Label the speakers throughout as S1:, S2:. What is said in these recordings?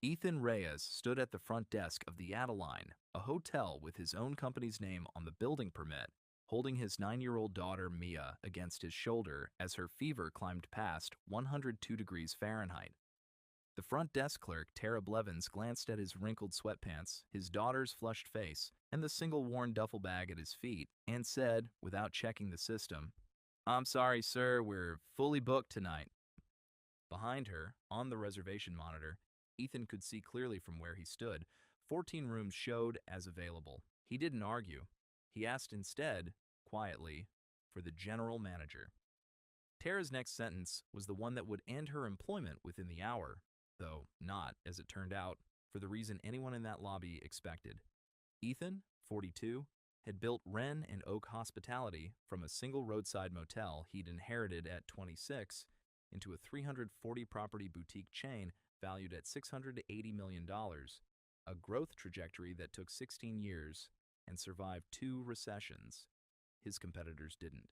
S1: Ethan Reyes stood at the front desk of the Adeline, a hotel with his own company's name on the building permit, holding his 9-year-old daughter Mia against his shoulder as her fever climbed past 102 degrees Fahrenheit. The front desk clerk, Tara Blevins, glanced at his wrinkled sweatpants, his daughter's flushed face, and the single worn duffel bag at his feet, and said, without checking the system, "I'm sorry, sir, we're fully booked tonight." Behind her, on the reservation monitor, Ethan could see clearly from where he stood. 14 rooms showed as available. He didn't argue. He asked instead, quietly, for the general manager. Tara's next sentence was the one that would end her employment within the hour, though not, as it turned out, for the reason anyone in that lobby expected. Ethan, 42, had built Wren and Oak Hospitality from a single roadside motel he'd inherited at 26 into a 340-property boutique chain valued at $680 million, a growth trajectory that took 16 years and survived 2 recessions. His competitors didn't.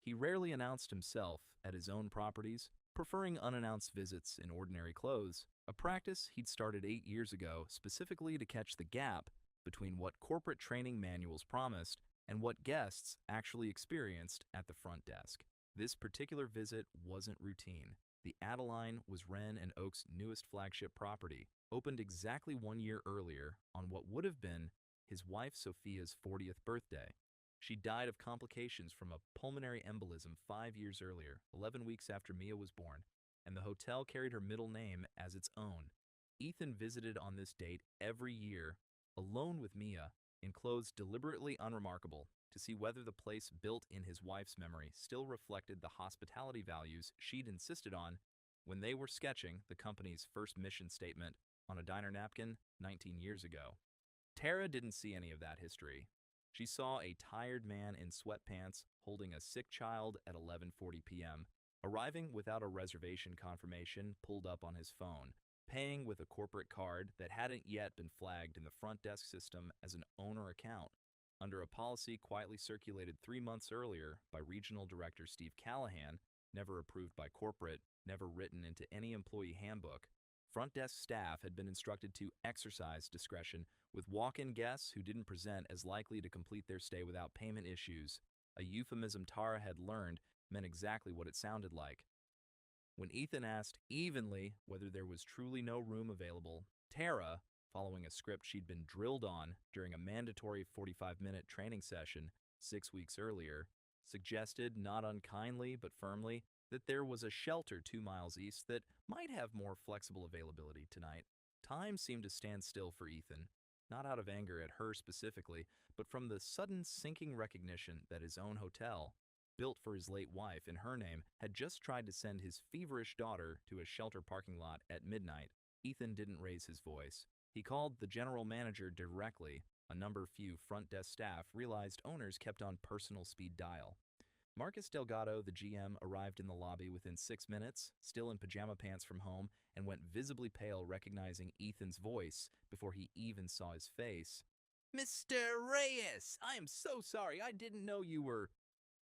S1: He rarely announced himself at his own properties, preferring unannounced visits in ordinary clothes, a practice he'd started 8 years ago specifically to catch the gap between what corporate training manuals promised and what guests actually experienced at the front desk. This particular visit wasn't routine. The Adeline was Wren and Oak's newest flagship property, opened exactly 1 year earlier on what would have been his wife Sophia's 40th birthday. She died of complications from a pulmonary embolism 5 years earlier, 11 weeks after Mia was born, and the hotel carried her middle name as its own. Ethan visited on this date every year, alone with Mia, in clothes deliberately unremarkable, to see whether the place built in his wife's memory still reflected the hospitality values she'd insisted on when they were sketching the company's first mission statement on a diner napkin 19 years ago. Tara didn't see any of that history. She saw a tired man in sweatpants holding a sick child at 11:40 p.m., arriving without a reservation confirmation pulled up on his phone, paying with a corporate card that hadn't yet been flagged in the front desk system as an owner account, under a policy quietly circulated 3 months earlier by Regional Director Steve Callahan, never approved by corporate, never written into any employee handbook. Front desk staff had been instructed to exercise discretion with walk-in guests who didn't present as likely to complete their stay without payment issues, a euphemism Tara had learned meant exactly what it sounded like. When Ethan asked evenly whether there was truly no room available, Tara, following a script she'd been drilled on during a mandatory 45-minute training session 6 weeks earlier, suggested, not unkindly but firmly, that there was a shelter 2 miles east that might have more flexible availability tonight. Time seemed to stand still for Ethan, not out of anger at her specifically, but from the sudden sinking recognition that his own hotel, built for his late wife in her name, had just tried to send his feverish daughter to a shelter parking lot at midnight. Ethan didn't raise his voice. He called the general manager directly. A number few front desk staff realized owners kept on personal speed dial. Marcus Delgado, the GM, arrived in the lobby within 6 minutes, still in pajama pants from home, and went visibly pale recognizing Ethan's voice before he even saw his face. "Mr. Reyes, I am so sorry. I didn't know you were—"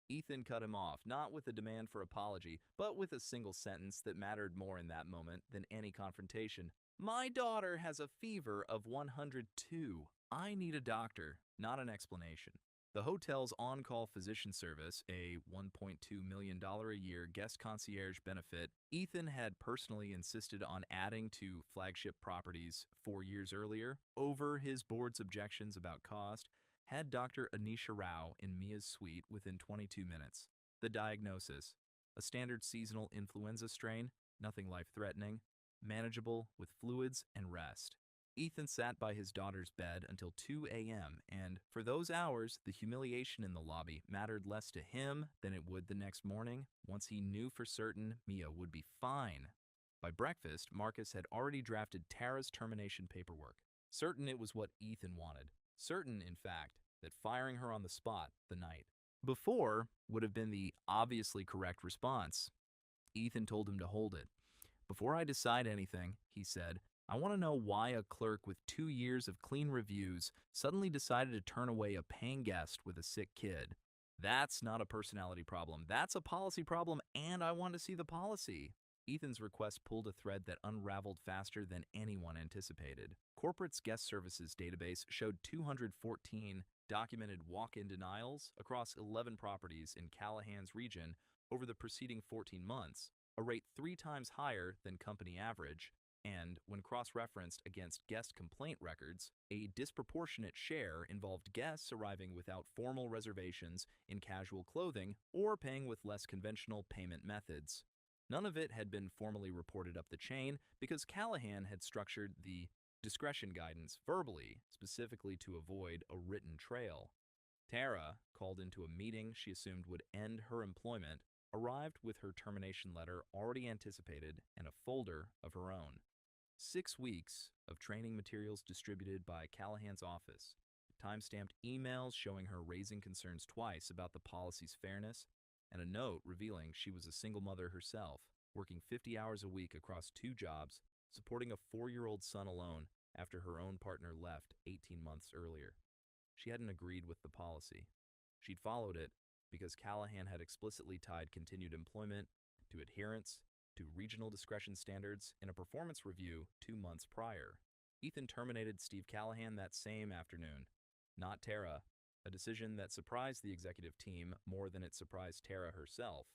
S1: Ethan cut him off, not with a demand for apology, but with a single sentence that mattered more in that moment than any confrontation. "My daughter has a fever of 102. I need a doctor, not an explanation." The hotel's on-call physician service, a $1.2 million a year guest concierge benefit Ethan had personally insisted on adding to flagship properties 4 years earlier, over his board's objections about cost, had Dr. Anisha Rao in Mia's suite within 22 minutes. The diagnosis: a standard seasonal influenza strain, nothing life-threatening, manageable with fluids and rest. Ethan sat by his daughter's bed until 2 a.m., and for those hours, the humiliation in the lobby mattered less to him than it would the next morning, once he knew for certain Mia would be fine. By breakfast, Marcus had already drafted Tara's termination paperwork, certain it was what Ethan wanted, certain, in fact, that firing her on the spot the night before would have been the obviously correct response. Ethan told him to hold it. "Before I decide anything," he said, "I want to know why a clerk with 2 years of clean reviews suddenly decided to turn away a paying guest with a sick kid. That's not a personality problem. That's a policy problem, and I want to see the policy." Ethan's request pulled a thread that unraveled faster than anyone anticipated. Corporate's guest services database showed 214 documented walk-in denials across 11 properties in Callahan's region over the preceding 14 months, a rate 3 times higher than company average, and, when cross-referenced against guest complaint records, a disproportionate share involved guests arriving without formal reservations, in casual clothing, or paying with less conventional payment methods. None of it had been formally reported up the chain because Callahan had structured the discretion guidance verbally, specifically to avoid a written trail. Tara, called into a meeting she assumed would end her employment, arrived with her termination letter already anticipated and a folder of her own. 6 weeks of training materials distributed by Callahan's office, time-stamped emails showing her raising concerns twice about the policy's fairness, and a note revealing she was a single mother herself, working 50 hours a week across 2 jobs, supporting a 4-year-old son alone after her own partner left 18 months earlier. She hadn't agreed with the policy. She'd followed it because Callahan had explicitly tied continued employment to adherence to regional discretion standards in a performance review 2 months prior. Ethan terminated Steve Callahan that same afternoon, not Tara, a decision that surprised the executive team more than it surprised Tara herself,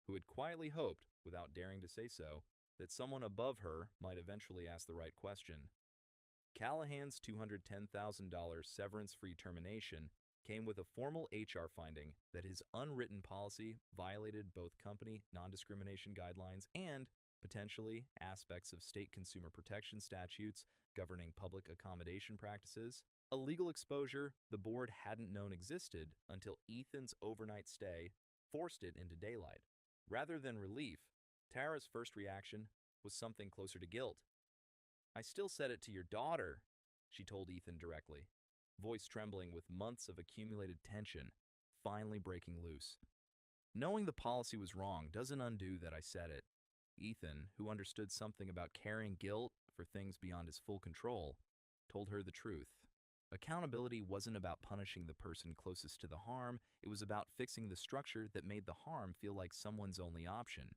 S1: who had quietly hoped, without daring to say so, that someone above her might eventually ask the right question. Callahan's $210,000 severance-free termination came with a formal HR finding that his unwritten policy violated both company non-discrimination guidelines and, potentially, aspects of state consumer protection statutes governing public accommodation practices, a legal exposure the board hadn't known existed until Ethan's overnight stay forced it into daylight. Rather than relief, Tara's first reaction was something closer to guilt. "I still said it to your daughter," she told Ethan directly, voice trembling with months of accumulated tension, finally breaking loose. "Knowing the policy was wrong doesn't undo that I said it." Ethan, who understood something about carrying guilt for things beyond his full control, told her the truth. Accountability wasn't about punishing the person closest to the harm, it was about fixing the structure that made the harm feel like someone's only option.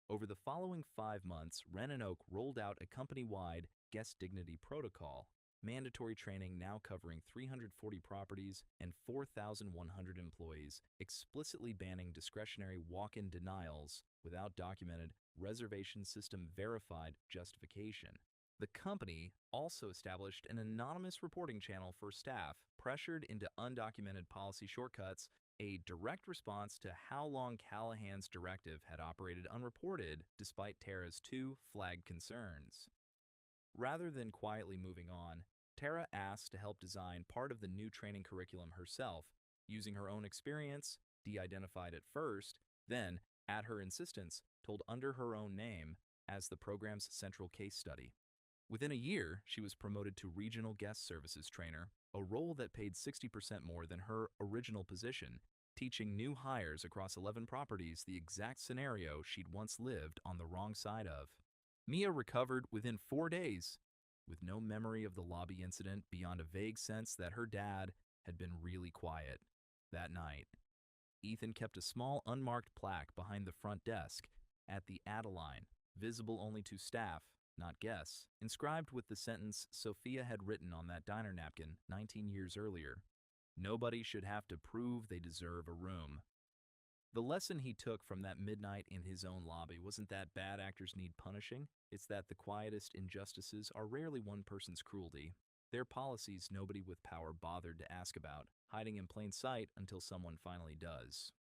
S1: Over the following 5 months, Wren & Oak rolled out a company-wide guest dignity protocol, mandatory training now covering 340 properties and 4,100 employees, explicitly banning discretionary walk-in denials without documented, reservation system verified justification. The company also established an anonymous reporting channel for staff pressured into undocumented policy shortcuts, a direct response to how long Callahan's directive had operated unreported despite Tara's 2 flagged concerns. Rather than quietly moving on, Tara asked to help design part of the new training curriculum herself, using her own experience, de-identified at first, then, at her insistence, told under her own name, as the program's central case study. Within a year, she was promoted to Regional Guest Services Trainer, a role that paid 60% more than her original position, teaching new hires across 11 properties the exact scenario she'd once lived on the wrong side of. Mia recovered within 4 days, with no memory of the lobby incident beyond a vague sense that her dad had been really quiet that night. Ethan kept a small unmarked plaque behind the front desk at the Adeline, visible only to staff, not guests, inscribed with the sentence Sophia had written on that diner napkin 19 years earlier: "Nobody should have to prove they deserve a room." The lesson he took from that midnight in his own lobby wasn't that bad actors need punishing, it's that the quietest injustices are rarely one person's cruelty. They're policies nobody with power bothered to ask about, hiding in plain sight until someone finally does.